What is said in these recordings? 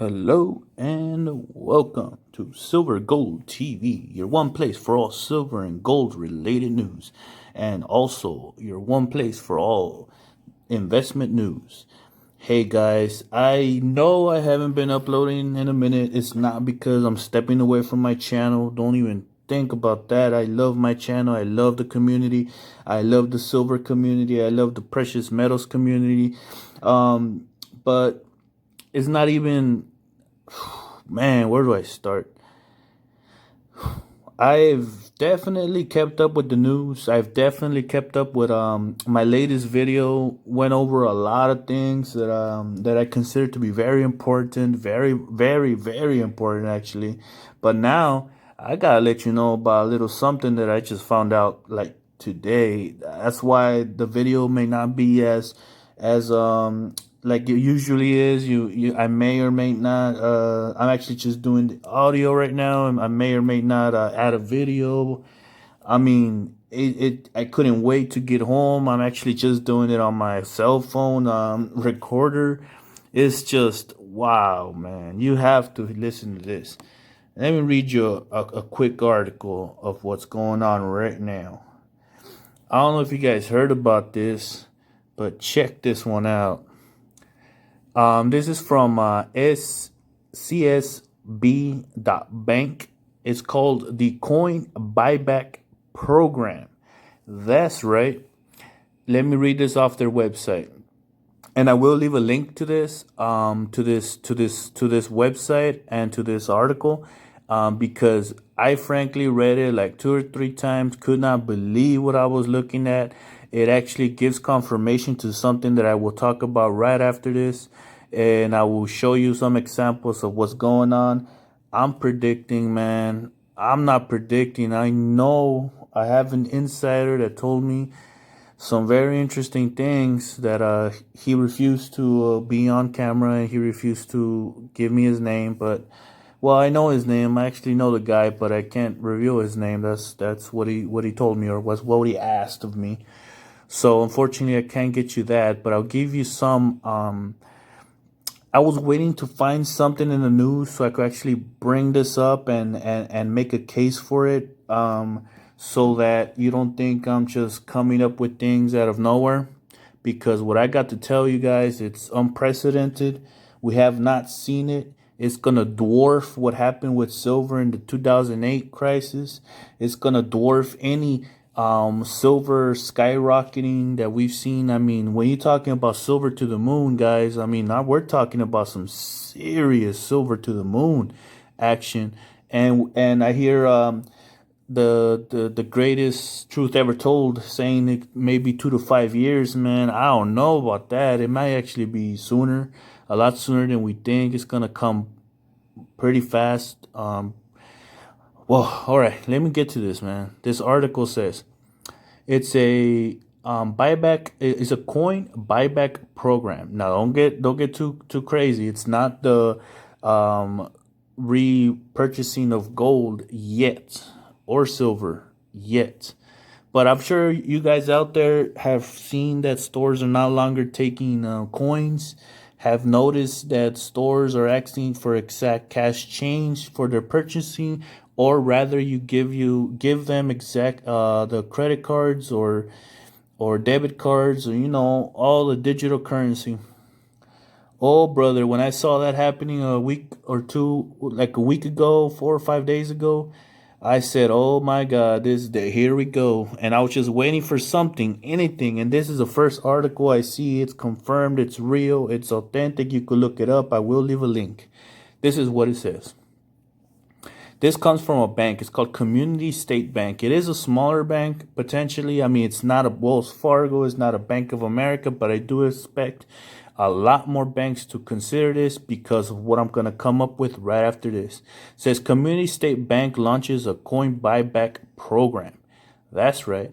Hello and welcome to Silver Gold TV, your one place for all silver and gold related news, and also your one place for all investment news. Hey guys, I know I haven't been uploading in a minute. It's not because I'm stepping away from my channel. Don't even think about that. I love my channel. I love the community. I love the silver community. I love the precious metals community. But it's not even, man, where do I start? I've definitely kept up with the news. I've definitely kept up with my latest video went over a lot of things that I consider to be very important, very important actually. But now I gotta let you know about a little something that I just found out like today. That's why the video may not be as like it usually is. You I may or may not I'm actually just doing the audio right now, and I may or may not add a video. I mean, I couldn't wait to get home. I'm actually just doing it on my cell phone recorder. It's just wow, man. You have to listen to this. Let me read you a quick article of what's going on right now. I don't know if you guys heard about this, but check this one out. This is from CSB.bank. It's called the Coin Buyback Program. That's right. Let me read this off their website, and I will leave a link to this, to this website and to this article, because I frankly read it like 2 or 3 times. Could not believe what I was looking at. It actually gives confirmation to something that I will talk about right after this, and I will show you some examples of what's going on. I'm predicting, man. I'm not predicting. I know I have an insider that told me some very interesting things that he refused to be on camera, and he refused to give me his name. But well, I know his name. I actually know the guy, but I can't reveal his name. That's what he told me, or was what he asked of me. So unfortunately, I can't get you that, but I'll give you some. I was waiting to find something in the news so I could actually bring this up and make a case for it, so that you don't think I'm just coming up with things out of nowhere. Because what I got to tell you guys, it's unprecedented. We have not seen it. It's going to dwarf what happened with silver in the 2008 crisis. It's going to dwarf any silver skyrocketing that we've seen. I mean, when you're talking about silver to the moon, guys, I mean, now we're talking about some serious silver to the moon action. And I hear the greatest truth ever told saying it maybe 2 to 5 years. Man, I don't know about that. It might actually be sooner, a lot sooner than we think. It's gonna come pretty fast. Well, all right, let me get to this, man. This article says it's a buyback. It's a coin buyback program. Now, don't get too crazy. It's not the repurchasing of gold yet, or silver yet. But I'm sure you guys out there have seen that stores are no longer taking coins, have noticed that stores are asking for exact cash change for their purchasing, or rather you give them exact the credit cards or debit cards, or all the digital currency. Oh, brother, when I saw that happening a week or two, like a week ago, 4 or 5 days ago, I said, "Oh my God, here we go." And I was just waiting for something, anything. And this is the first article I see. It's confirmed. It's real. It's authentic. You could look it up. I will leave a link. This is what it says. This comes from a bank. It's called Community State Bank. It is a smaller bank, potentially. I mean, it's not a Wells Fargo. It's not a Bank of America, but I do expect a lot more banks to consider this because of what I'm going to come up with right after this. It says Community State Bank launches a coin buyback program. That's right.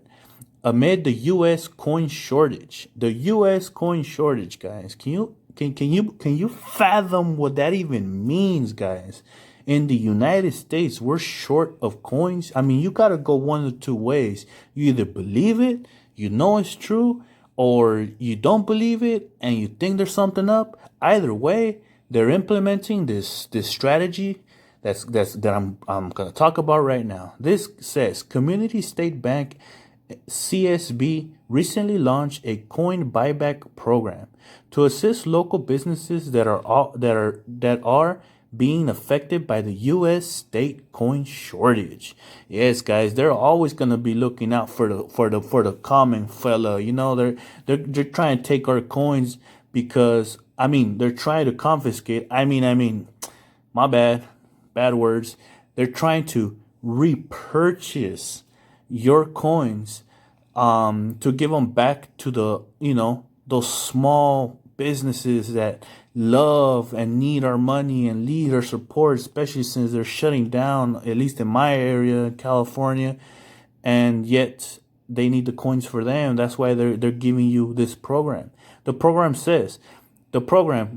Amid the U.S. coin shortage. The U.S. coin shortage, guys. Can you fathom what that even means, guys? In the United States, we're short of coins. I mean, you got to go one of two ways. You either believe it, you know it's true, or you don't believe it and you think there's something up. Either way, They're implementing this strategy that I'm gonna talk about right now. This says Community State Bank CSB recently launched a coin buyback program to assist local businesses that are being affected by the U.S. state coin shortage. Yes, guys, they're always gonna be looking out for the common fella. You know, they're trying to take our coins because they're trying to confiscate. My bad words. They're trying to repurchase your coins to give them back to those small businesses that love and need our money and need our support, especially since they're shutting down, at least in my area, California, and yet they need the coins for them. That's why they're giving you this program. The program,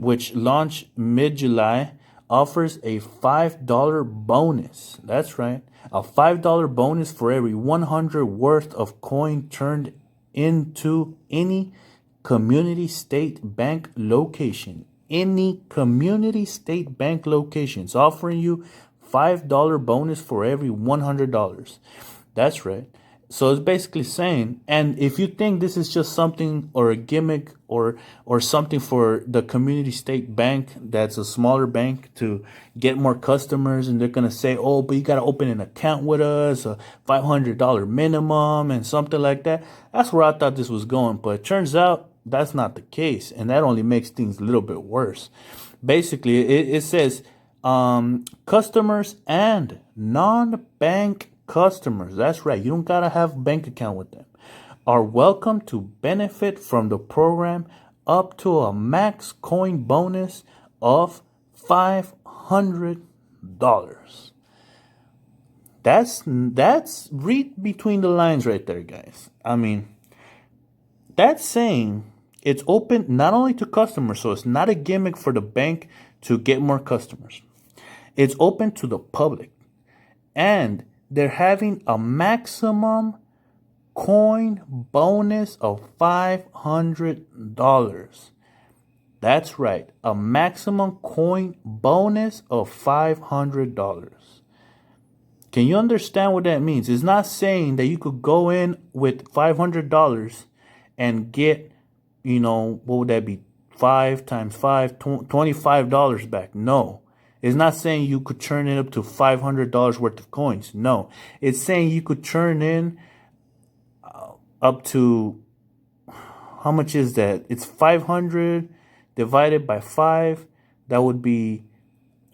which launched mid-July, offers a $5 bonus. That's right. A $5 bonus for every 100 worth of coin turned into any community state bank location. Any community state bank locations offering you $5 bonus for every $100. That's right. So it's basically saying, and if you think this is just something or a gimmick or something for the community state bank that's a smaller bank to get more customers, and they're gonna say, oh, but you gotta open an account with us, a $500 minimum and something like that. That's where I thought this was going, but it turns out that's not the case, and that only makes things a little bit worse. Basically, it says customers and non-bank customers, that's right, you don't gotta have a bank account with them, are welcome to benefit from the program up to a max coin bonus of $500. That's read between the lines right there, guys. That's saying it's open not only to customers, so it's not a gimmick for the bank to get more customers. It's open to the public. And they're having a maximum coin bonus of $500. That's right, a maximum coin bonus of $500. Can you understand what that means? It's not saying that you could go in with $500 and get, what would that be? 5 times 5, $25 back. No. It's not saying you could turn it up to $500 worth of coins. No. It's saying you could turn in up to, how much is that? It's 500 divided by 5. That would be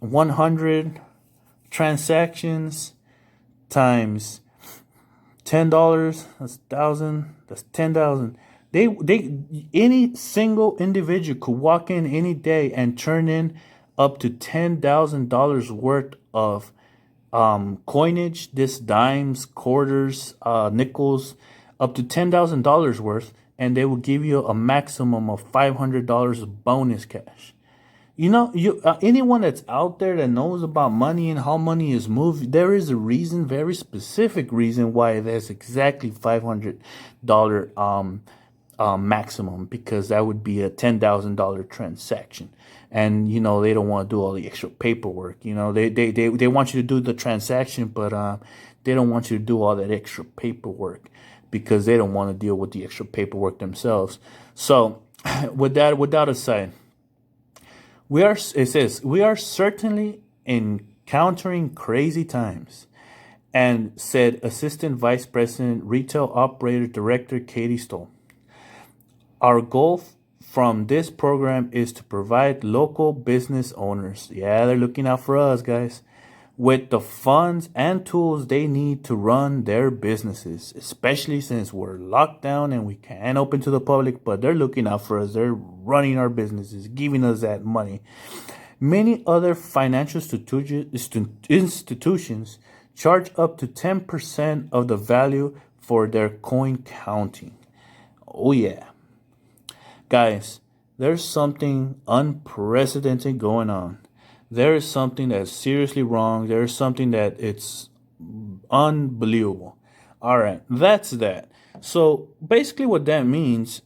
100 transactions times $10. That's 1,000. That's 10,000. Any single individual could walk in any day and turn in up to $10,000 worth of coinage, this dimes, quarters, nickels, up to $10,000 worth, and they will give you a maximum of $500 of bonus cash. Anyone that's out there that knows about money and how money is moved, there is a reason, very specific reason why there's exactly $500 maximum, because that would be a $10,000 transaction. And they don't want to do all the extra paperwork. They want you to do the transaction, but they don't want you to do all that extra paperwork because they don't want to deal with the extra paperwork themselves. So with that aside, it says we are certainly encountering crazy times, and said Assistant Vice President Retail Operator Director Katie Stoll. Our goal from this program is to provide local business owners, they're looking out for us, guys, with the funds and tools they need to run their businesses, especially since we're locked down and we can't open to the public, but they're looking out for us. They're running our businesses, giving us that money. Many other financial institutions charge up to 10% of the value for their coin counting. Oh, yeah. Guys, there's something unprecedented going on. There is something that's seriously wrong. There is something that it's unbelievable. All right, that's that. So basically what that means,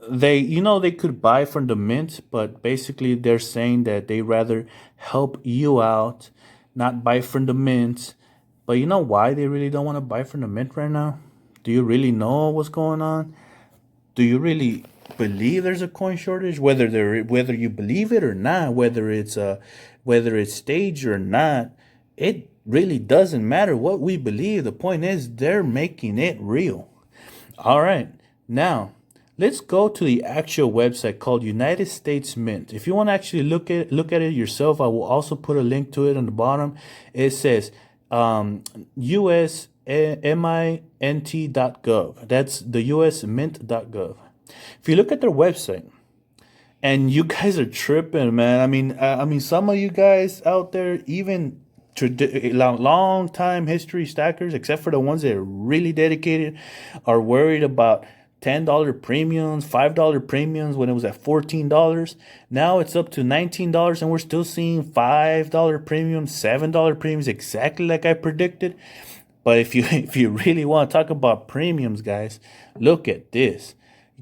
they could buy from the mint, but basically they're saying that they rather help you out, not buy from the mint. But you know why they really don't want to buy from the mint right now? Do you really know what's going on? Do you really believe there's a coin shortage? Whether you believe it or not, whether it's staged or not, it really doesn't matter what we believe. The point is they're making it real. All right. Now, let's go to the actual website called United States Mint. If you want to actually look at it yourself, I will also put a link to it on the bottom. It says USMint.gov. That's the USMint.gov. If you look at their website, and you guys are tripping, man. I mean, some of you guys out there, even long time history stackers, except for the ones that are really dedicated, are worried about $10 premiums, $5 premiums when it was at $14. Now it's up to $19, and we're still seeing $5 premiums, $7 premiums, exactly like I predicted. But if you if you really want to talk about premiums, guys, look at this.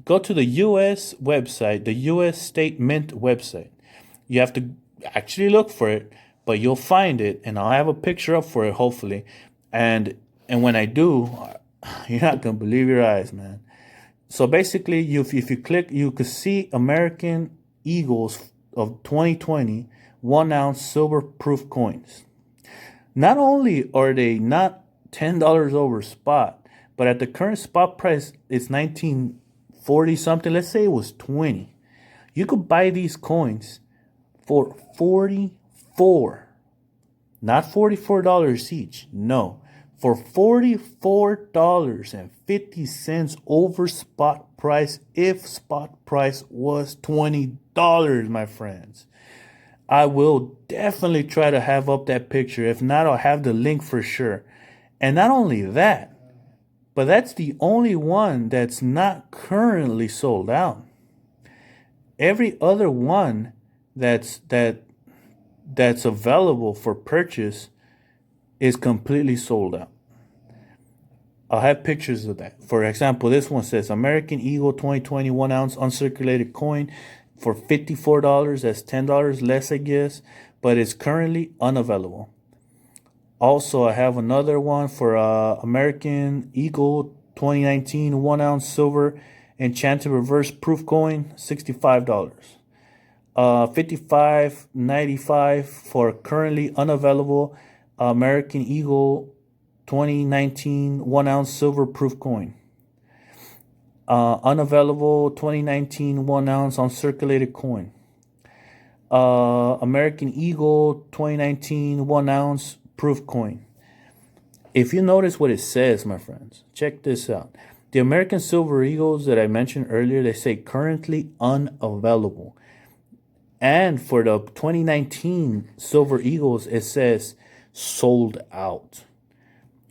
Go to the U.S. website, the U.S. State Mint website. You have to actually look for it, but you'll find it, and I'll have a picture up for it, hopefully. And when I do, you're not gonna believe your eyes, man. So basically, if you click, you could see American Eagles of 2020 1 ounce silver proof coins. Not only are they not $10 over spot, but at the current spot price, it's 1940 something. Let's say it was 20. You could buy these coins for 44, not $44 each. No, for $44.50 over spot price, if spot price was $20, my friends. I will definitely try to have up that picture. If not, I'll have the link for sure. And not only that, but that's the only one that's not currently sold out. Every other one that's available for purchase is completely sold out. I'll have pictures of that. For example, this one says American Eagle 2020 1 ounce uncirculated coin for $54. That's $10 less, I guess, but it's currently unavailable. Also, I have another one for American Eagle 2019 1 ounce silver enchanted reverse proof coin, $65. $55.95 for currently unavailable American Eagle 2019 1 ounce silver proof coin. Unavailable 2019 1 ounce uncirculated coin. American Eagle 2019 1 ounce proof coin. If you notice what it says, my friends, check this out. The American Silver Eagles that I mentioned earlier, they say currently unavailable. And for the 2019 Silver Eagles, it says sold out.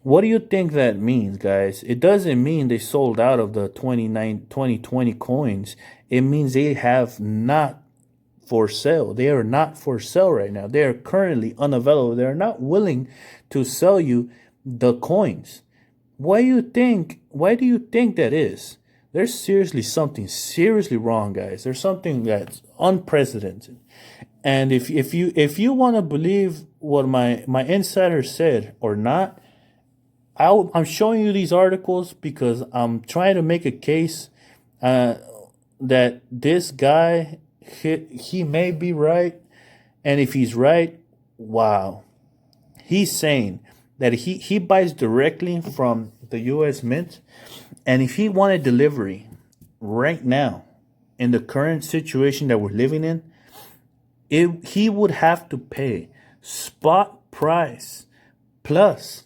What do you think that means, guys? It doesn't mean they sold out of the 2020 coins. It means they have not for sale. They are not for sale right now. They are currently unavailable. They are not willing to sell you the coins. Why do you think that is? There's seriously something seriously wrong, guys. There's something that's unprecedented. And if you want to believe what my insider said or not, I'm showing you these articles because I'm trying to make a case that this guy he may be right, and if he's right, wow, he's saying that he buys directly from the U.S. Mint, and if he wanted delivery right now in the current situation that we're living in, he would have to pay spot price plus.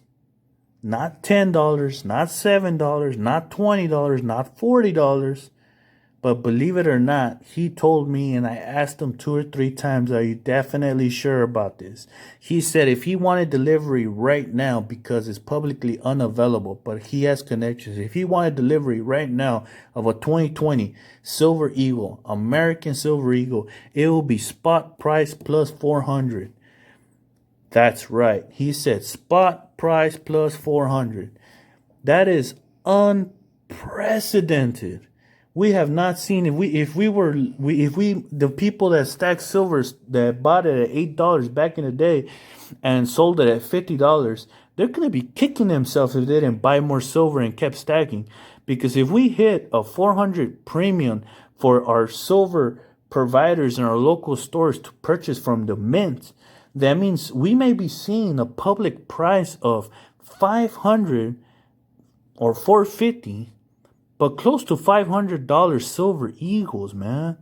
Not $10, not $7, not $20, not $40. But believe it or not, he told me, and I asked him 2 or 3 times, are you definitely sure about this? He said if he wanted delivery right now, because it's publicly unavailable, but he has connections, if he wanted delivery right now of a 2020 Silver Eagle, American Silver Eagle, it will be spot price plus 400. That's right. He said spot price plus 400. That is unprecedented. We have not seen if we the people that stack silvers that bought it at $8 back in the day and sold it at $50, they're gonna be kicking themselves if they didn't buy more silver and kept stacking. Because if we hit a 400 premium for our silver providers in our local stores to purchase from the mint, that means we may be seeing a public price of 500 or 450, but close to $500 silver eagles, man.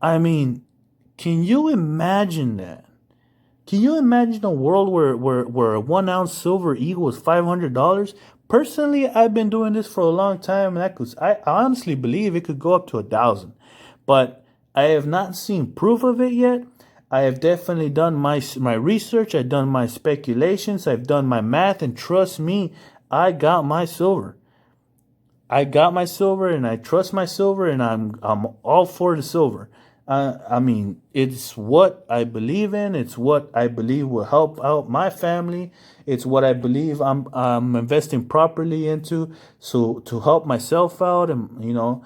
I mean, can you imagine that? Can you imagine a world where a 1 ounce silver equals $500? Personally, I've been doing this for a long time, and I honestly believe it could go up to 1,000. But I have not seen proof of it yet. I have definitely done my research. I've done my speculations. I've done my math, and trust me, I got my silver. I got my silver, and I trust my silver, and I'm all for the silver. I mean, it's what I believe in. It's what I believe will help out my family. It's what I believe I'm investing properly into, so to help myself out. And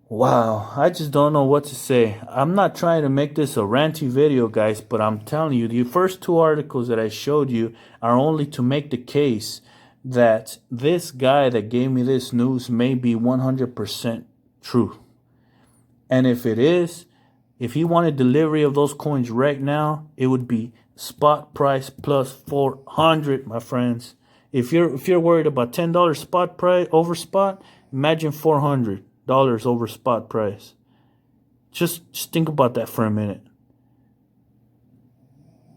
wow, I just don't know what to say. I'm not trying to make this a ranty video, guys, but I'm telling you, the first two articles that I showed you are only to make the case that this guy that gave me this news may be 100% true. And if it is, if he wanted delivery of those coins right now, it would be spot price plus 400, my friends. If you're worried about $10 spot price over spot, imagine $400 over spot price. Just think about that for a minute.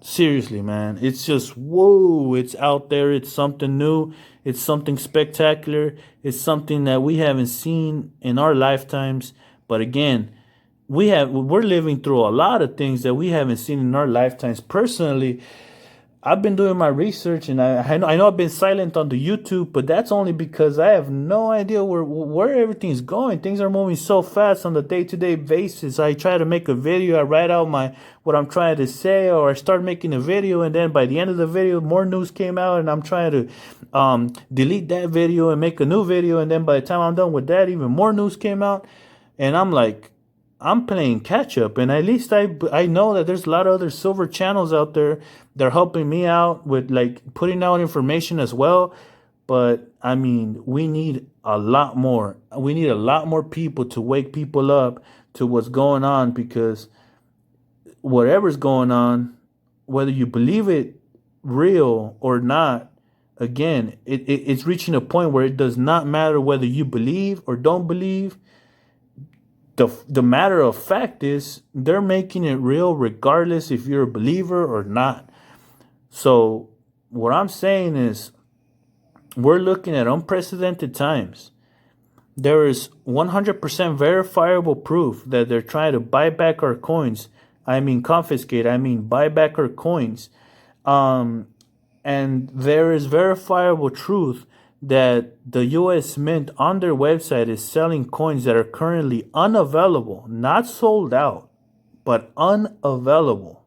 Seriously, man. It's just, whoa, it's out there. It's something new. It's something spectacular. It's something that we haven't seen in our lifetimes. But again, we're living through a lot of things that we haven't seen in our lifetimes. Personally, I've been doing my research, and I know I've been silent on the YouTube, but that's only because I have no idea where everything's going. Things are moving so fast on the day-to-day basis. I try to make a video, I write out what I'm trying to say, or I start making a video, and then by the end of the video, more news came out, and I'm trying to delete that video and make a new video, and then by the time I'm done with that, even more news came out, and I'm like, I'm playing catch up, and at least I know that there's a lot of other silver channels out there that are helping me out with like putting out information as well. But I mean, we need a lot more. We need a lot more people to wake people up to what's going on, because whatever's going on, whether you believe it real or not, again, it's reaching a point where it does not matter whether you believe or don't believe. The matter of fact is they're making it real regardless if you're a believer or not. So what I'm saying is we're looking at unprecedented times. There is 100% verifiable proof that they're trying to buy back our coins. I mean confiscate. I mean buy back our coins. And there is verifiable truth that the U.S. Mint on their website is selling coins that are currently unavailable, not sold out, but unavailable,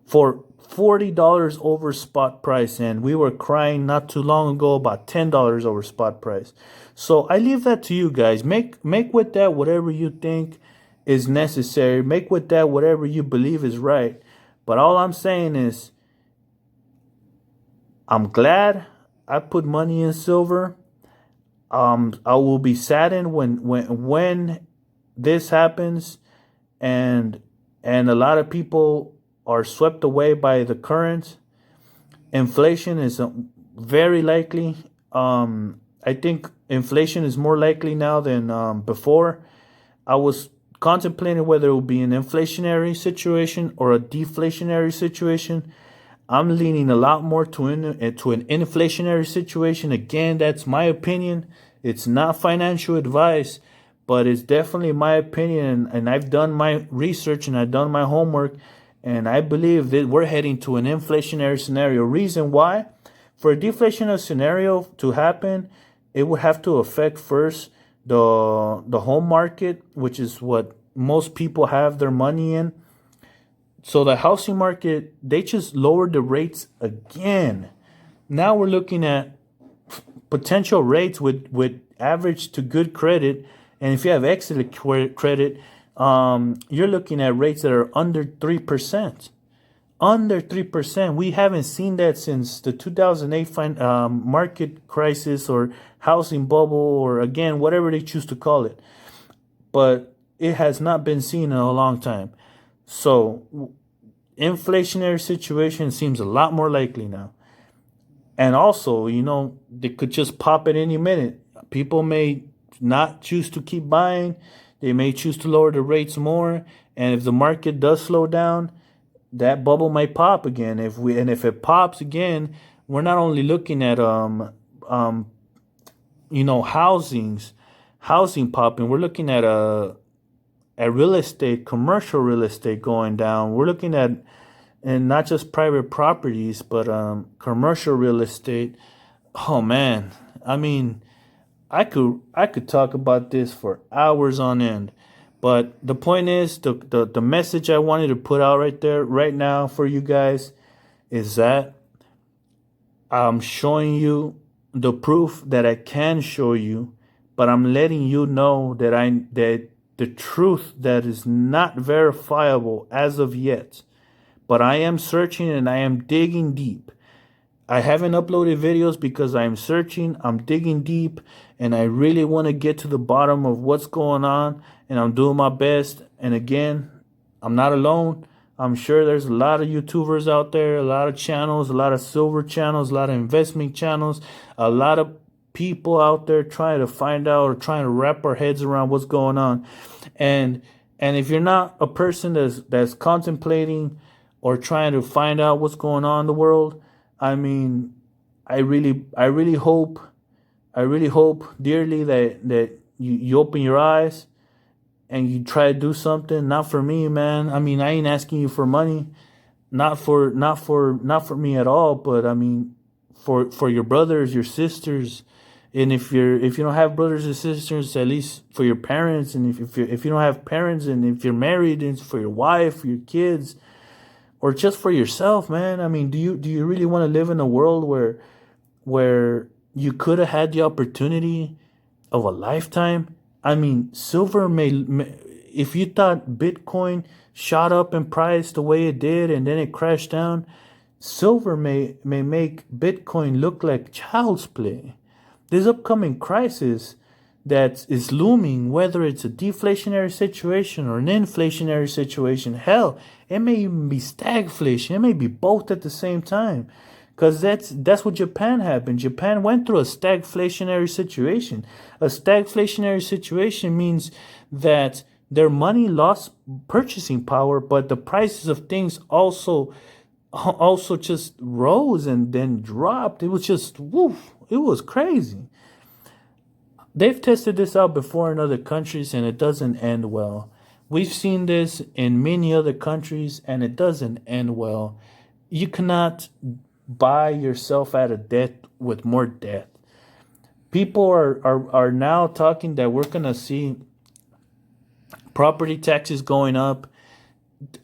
for $40 over spot price. And we were crying not too long ago about $10 over spot price. So I leave that to you guys. Make with that whatever you think is necessary. Make with that whatever you believe is right. But all I'm saying is, I'm glad I put money in silver. I will be saddened when this happens, and a lot of people are swept away by the current. Inflation is very likely. I think inflation is more likely now than before. I was contemplating whether it would be an inflationary situation or a deflationary situation. I'm leaning a lot more to an inflationary situation. Again, that's my opinion. It's not financial advice, but it's definitely my opinion. And I've done my research and I've done my homework. And I believe that we're heading to an inflationary scenario. Reason why? For a deflationary scenario to happen, it would have to affect first the home market, which is what most people have their money in. So the housing market, they just lowered the rates again. Now we're looking at potential rates with average to good credit, and if you have excellent credit, you're looking at rates that are under 3%. Under 3%. We haven't seen that since the 2008 market crisis or housing bubble, or again, whatever they choose to call it. But it has not been seen in a long time. So, inflationary situation seems a lot more likely now. And also, they could just pop at any minute. People may not choose to keep buying. They may choose to lower the rates more. And if the market does slow down, that bubble might pop again. If it pops again, we're not only looking at housing popping. We're looking at real estate, commercial real estate going down. We're looking at, and not just private properties, but commercial real estate. Oh man, I mean, I could talk about this for hours on end. But the point is, the message I wanted to put out right now for you guys is that I'm showing you the proof that I can show you, but I'm letting you know that the truth that is not verifiable as of yet. But I am searching and I am digging deep. I haven't uploaded videos because I'm searching, I'm digging deep, and I really want to get to the bottom of what's going on, and I'm doing my best. And again, I'm not alone. I'm sure there's a lot of YouTubers out there, a lot of channels, a lot of silver channels, a lot of investment channels, a lot of people out there trying to find out or trying to wrap our heads around what's going on. And if you're not a person that's contemplating or trying to find out what's going on in the world, I mean, I really hope dearly that you open your eyes and you try to do something. Not for me, man. I mean, I ain't asking you for money, not for me at all. But I mean, for your brothers, your sisters, and if you don't have brothers and sisters, at least for your parents. And if you don't have parents, and if you're married, it's for your wife, for your kids, or just for yourself, man. I mean, do you really want to live in a world where you could have had the opportunity of a lifetime? I mean, silver may if you thought Bitcoin shot up in price the way it did and then it crashed down, silver may make Bitcoin look like child's play. This upcoming crisis that is looming, whether it's a deflationary situation or an inflationary situation, hell, it may even be stagflation. It may be both at the same time. Because that's what Japan happened. Japan went through a stagflationary situation. A stagflationary situation means that their money lost purchasing power, but the prices of things also just rose and then dropped. It was just, woof, it was crazy. They've tested this out before in other countries, and it doesn't end well. We've seen this in many other countries, and it doesn't end well. You cannot buy yourself out of debt with more debt. People are now talking that we're going to see property taxes going up.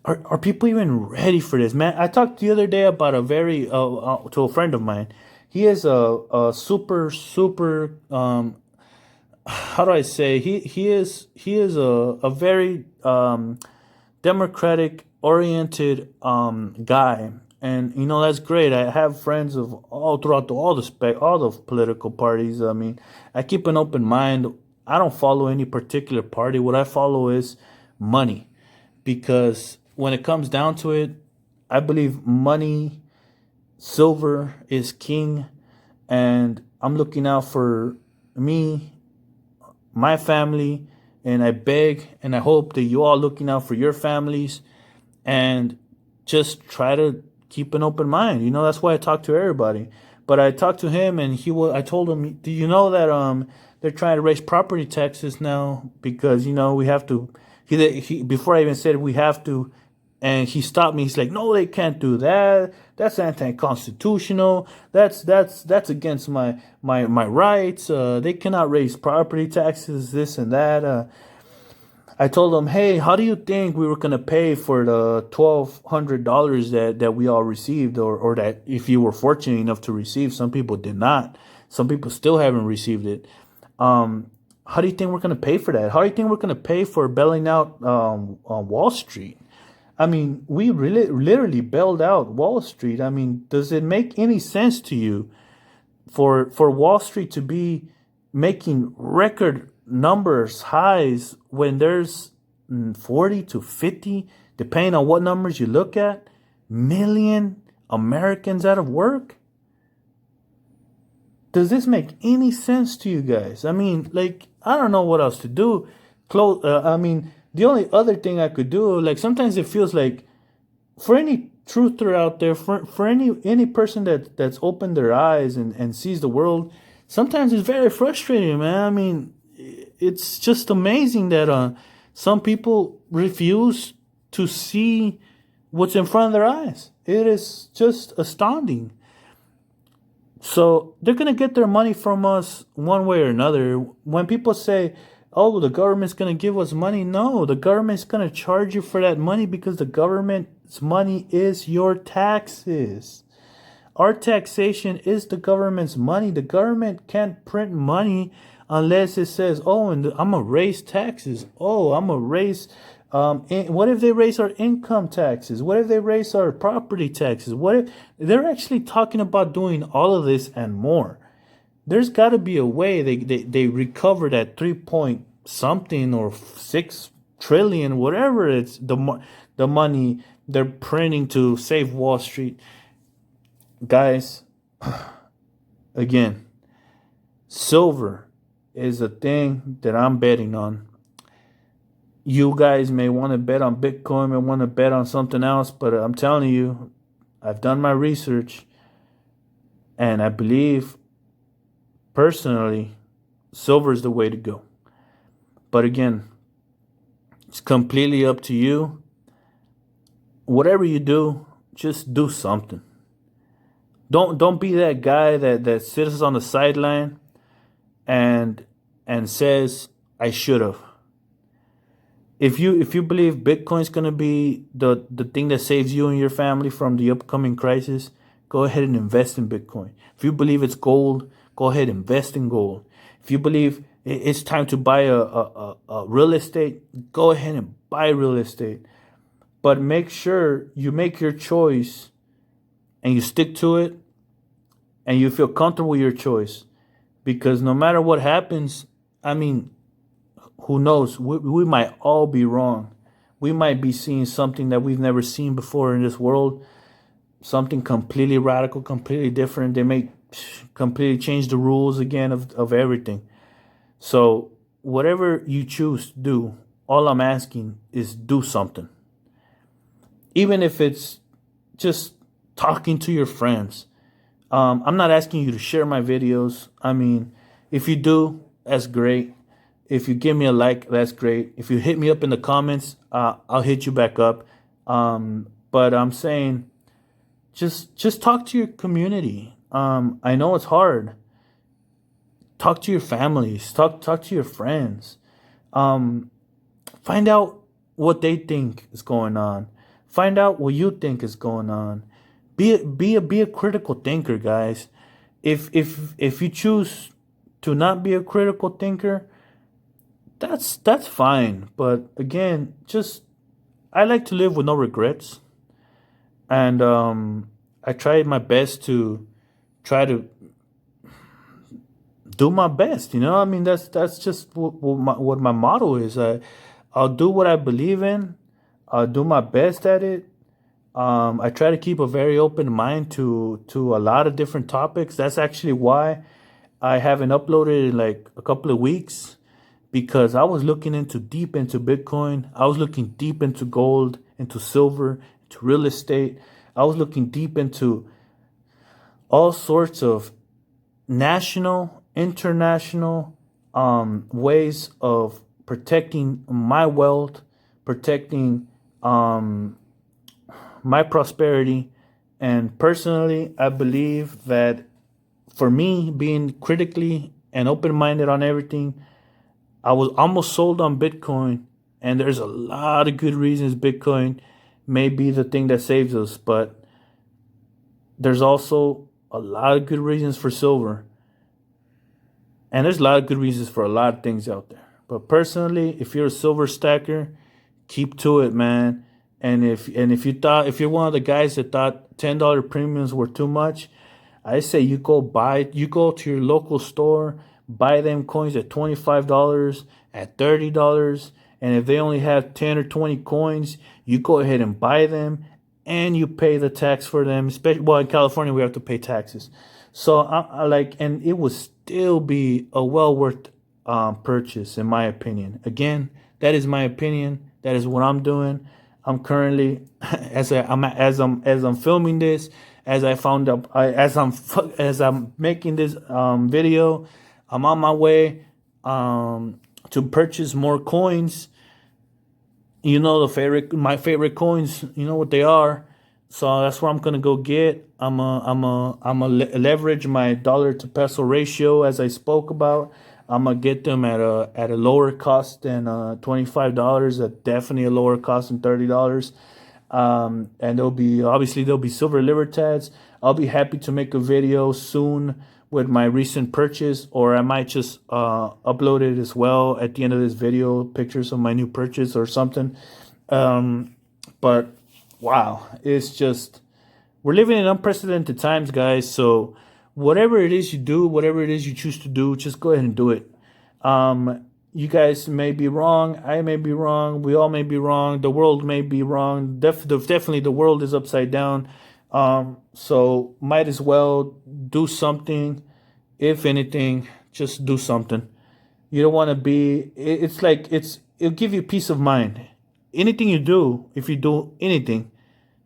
Are people even ready for this, man? I talked the other day about to a friend of mine. He is a super how do I say, he is a very democratic oriented guy, and that's great. I have friends of all throughout all the political parties. I mean, I keep an open mind. I don't follow any particular party. What I follow is money, because when it comes down to it, I believe money, silver is king, and I'm looking out for me, my family, and I beg and I hope that you all looking out for your families, and just try to keep an open mind. That's why I talk to everybody. But I talked to him, and I told him, do you know that they're trying to raise property taxes now because we have to. He before I even said we have to, and he stopped me. He's like, no, they can't do that. That's anti-constitutional. That's against my rights. They cannot raise property taxes, this and that. I told him, hey, how do you think we were going to pay for the $1,200 that we all received, or that if you were fortunate enough to receive? Some people did not. Some people still haven't received it. How do you think we're going to pay for that? How do you think we're going to pay for bailing out on Wall Street? I mean, we really literally bailed out Wall Street. I mean, does it make any sense to you for Wall Street to be making record numbers highs when there's 40 to 50, depending on what numbers you look at, million Americans out of work? Does this make any sense to you guys? I mean, like, I don't know what else to do. I mean, the only other thing I could do, like, sometimes it feels like for any truther out there, for any person that's opened their eyes and sees the world, sometimes it's very frustrating, man. I mean, it's just amazing that some people refuse to see what's in front of their eyes. It is just astounding. So they're going to get their money from us one way or another. When people say, oh, the government's going to give us money, no, the government's going to charge you for that money because the government's money is your taxes. Our taxation is the government's money. The government can't print money unless it says, oh, and I'm going to raise taxes. Oh, I'm going to raise... what if they raise our income taxes? What if they raise our property taxes? What if they're actually talking about doing all of this and more? There's got to be a way they recover that 3 point something or 6 trillion, whatever it's the money they're printing to save Wall Street. Guys, again, silver is a thing that I'm betting on. You guys may want to bet on Bitcoin, may want to bet on something else, but I'm telling you, I've done my research, and I believe, personally, silver is the way to go. But again, it's completely up to you. Whatever you do, just do something. Don't be that guy that sits on the sideline and says, I should have. If you believe Bitcoin's gonna be the thing that saves you and your family from the upcoming crisis, go ahead and invest in Bitcoin. If you believe it's gold, go ahead and invest in gold. If you believe it's time to buy a real estate, go ahead and buy real estate. But make sure you make your choice and you stick to it and you feel comfortable with your choice. Because no matter what happens, I mean, who knows? We might all be wrong. We might be seeing something that we've never seen before in this world. Something completely radical, completely different. They may completely change the rules again of everything. So whatever you choose to do, all I'm asking is do something. Even if it's just talking to your friends. I'm not asking you to share my videos. I mean, if you do, that's great. If you give me a like, that's great. If you hit me up in the comments, I'll hit you back up. But I'm saying, just talk to your community. I know it's hard. Talk to your families. Talk to your friends. Find out what they think is going on. Find out what you think is going on. Be a critical thinker, guys. If you choose to not be a critical thinker, that's fine. But again, I like to live with no regrets, and I try my best to try to do my best. You know, I mean, that's just what my motto is. I'll do what I believe in. I'll do my best at it. I try to keep a very open mind to a lot of different topics. That's actually why I haven't uploaded in like a couple of weeks, because I was looking deep into Bitcoin. I was looking deep into gold, into silver, into real estate. I was looking deep into all sorts of national, international ways of protecting my wealth, protecting my prosperity. And personally, I believe that for me, being critically and open-minded on everything, I was almost sold on Bitcoin, and there's a lot of good reasons Bitcoin may be the thing that saves us, but there's also a lot of good reasons for silver. And there's a lot of good reasons for a lot of things out there. But personally, if you're a silver stacker, keep to it, man. And if you're one of the guys that thought $10 premiums were too much, I say you go to your local store, buy them coins at $25, at $30, and if they only have 10 or 20 coins, you go ahead and buy them, and you pay the tax for them. Especially, well, in California we have to pay taxes, so I like, and it would still be a well worth purchase in my opinion. Again, that is my opinion. That is what I'm doing. I'm currently as I'm filming this, as I found up, as I'm making this video, I'm on my way to purchase more coins. You know my favorite coins. You know what they are, so that's what I'm gonna go get. I'm a leverage my dollar to peso ratio as I spoke about. I'm gonna get them at a lower cost than $25. Definitely a lower cost than $30. And there'll be silver libertads. I'll be happy to make a video soon with my recent purchase, or I might just upload it as well at the end of this video, pictures of my new purchase or something. But wow, it's just, we're living in unprecedented times, guys. So whatever it is you do, whatever it is you choose to do, just go ahead and do it. You guys may be wrong. I may be wrong. We all may be wrong. The world may be wrong. Definitely, the world is upside down. So might as well do something. If anything, just do something. You don't want to be. It's like it'll give you peace of mind. Anything you do, if you do anything,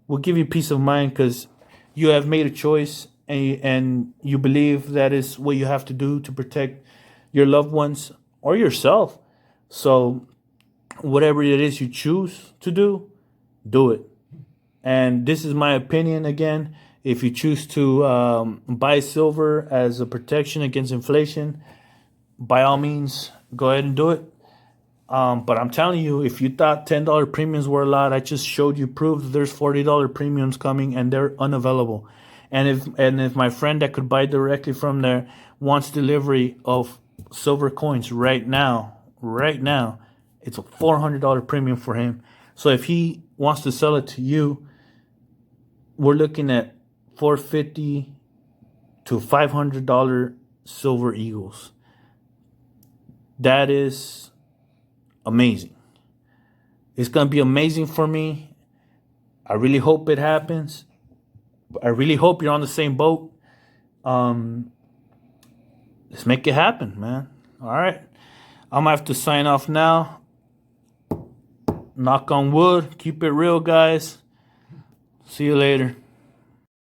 will give you peace of mind because you have made a choice, and you believe that is what you have to do to protect your loved ones or yourself. So whatever it is you choose to do it. And this is my opinion again. If you choose to buy silver as a protection against inflation, by all means, go ahead and do it. But I'm telling you, if you thought $10 premiums were a lot, I just showed you proof that there's $40 premiums coming and they're unavailable. And if my friend that could buy directly from there wants delivery of silver coins right now, it's a $400 premium for him. So if he wants to sell it to you, we're looking at $450 to $500 silver eagles. That is amazing. It's going to be amazing for me. I really hope it happens. I really hope you're on the same boat. Let's make it happen, man. All right. I'm going to have to sign off now. Knock on wood. Keep it real, guys. See you later.